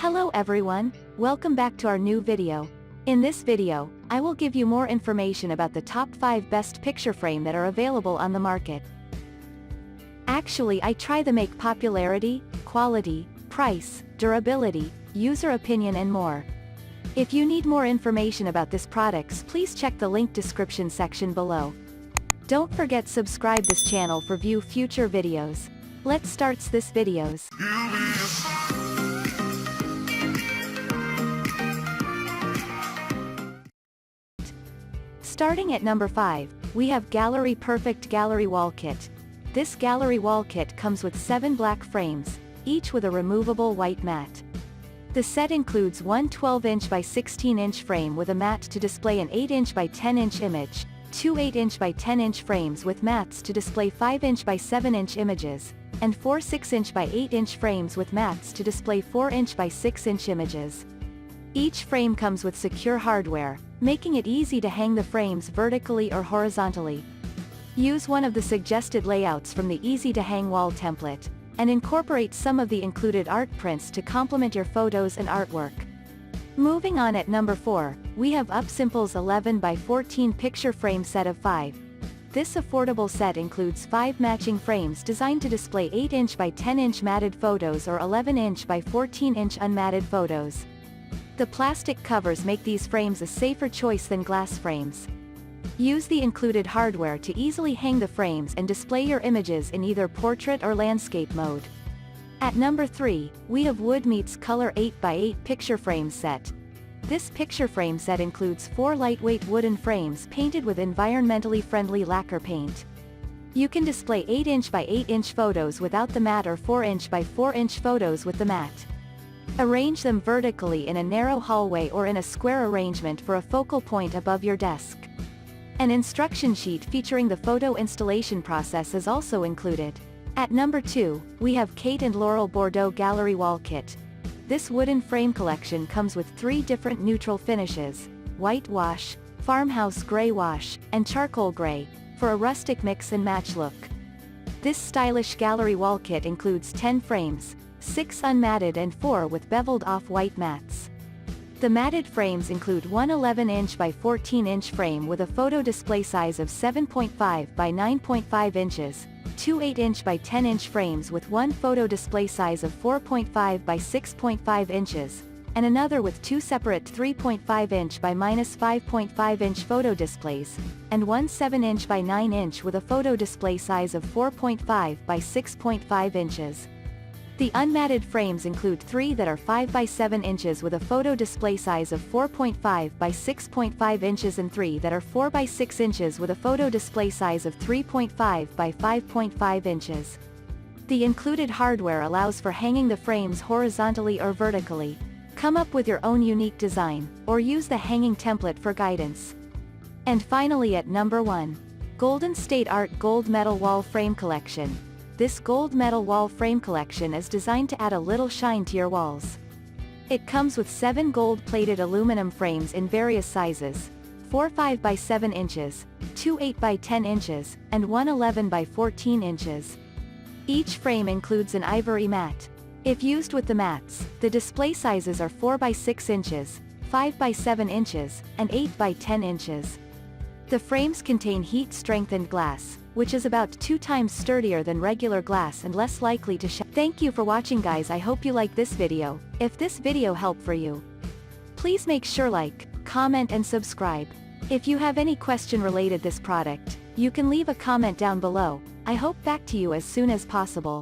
Hello everyone, welcome back to our new video. In this video, I will give you more information about the top 5 best picture frame that are available on the market. Actually, I try to make popularity, quality, price, durability, user opinion and more. If you need more information about this products, please check the link description section below. Don't forget subscribe this channel for view future videos. Let's starts this videos. Starting at number 5, we have Gallery Perfect Gallery Wall Kit. This gallery wall kit comes with 7 black frames, each with a removable white mat. The set includes one 12-inch by 16-inch frame with a mat to display an 8-inch by 10-inch image, two 8-inch by 10-inch frames with mats to display 5-inch by 7-inch images, and 4 6-inch by 8-inch frames with mats to display 4-inch by 6-inch images. Each frame comes with secure hardware, making it easy to hang the frames vertically or horizontally. Use one of the suggested layouts from the Easy to Hang wall template, and incorporate some of the included art prints to complement your photos and artwork. Moving on at number 4, we have Upsimple's 11 by 14 picture frame set of 5. This affordable set includes 5 matching frames designed to display 8-inch by 10-inch matted photos or 11-inch by 14-inch unmatted photos. The plastic covers make these frames a safer choice than glass frames. Use the included hardware to easily hang the frames and display your images in either portrait or landscape mode. At number 3, we have Wood Meets Color 8 by 8 picture frame set. This picture frame set includes 4 lightweight wooden frames painted with environmentally friendly lacquer paint. You can display 8-inch by 8-inch photos without the mat or 4-inch by 4-inch photos with the mat. Arrange them vertically in a narrow hallway or in a square arrangement for a focal point above your desk. An instruction sheet featuring the photo installation process is also included. At number 2, we have Kate and Laurel Bordeaux Gallery Wall Kit. This wooden frame collection comes with 3 different neutral finishes: white wash, farmhouse gray wash, and charcoal gray, for a rustic mix and match look. This stylish gallery wall kit includes 10 frames, 6 unmatted and 4 with beveled off-white mats. The matted frames include one 11-inch by 14-inch frame with a photo display size of 7.5 by 9.5 inches, two 8-inch by 10-inch frames with one photo display size of 4.5 by 6.5 inches, and another with 2 separate 3.5-inch by -5.5-inch photo displays, and one 7-inch by 9-inch with a photo display size of 4.5 by 6.5 inches. The unmatted frames include 3 that are 5 by 7 inches with a photo display size of 4.5 by 6.5 inches and 3 that are 4 by 6 inches with a photo display size of 3.5 by 5.5 inches. The included hardware allows for hanging the frames horizontally or vertically. Come up with your own unique design, or use the hanging template for guidance. And finally at number 1, Golden State Art Gold Metal Wall Frame Collection. This gold metal wall frame collection is designed to add a little shine to your walls. It comes with 7 gold-plated aluminum frames in various sizes, 4 5 by 7 inches, 2 8 by 10 inches, and one 11 by 14 inches. Each frame includes an ivory mat. If used with the mats, the display sizes are 4 by 6 inches, 5 by 7 inches, and 8 by 10 inches. The frames contain heat-strengthened glass, which is about 2 times sturdier than regular glass and less likely to shatter. Thank you for watching guys, I hope you like this video. If this video helped for you, please make sure like, comment and subscribe. If you have any question related this product, you can leave a comment down below. I hope back to you as soon as possible.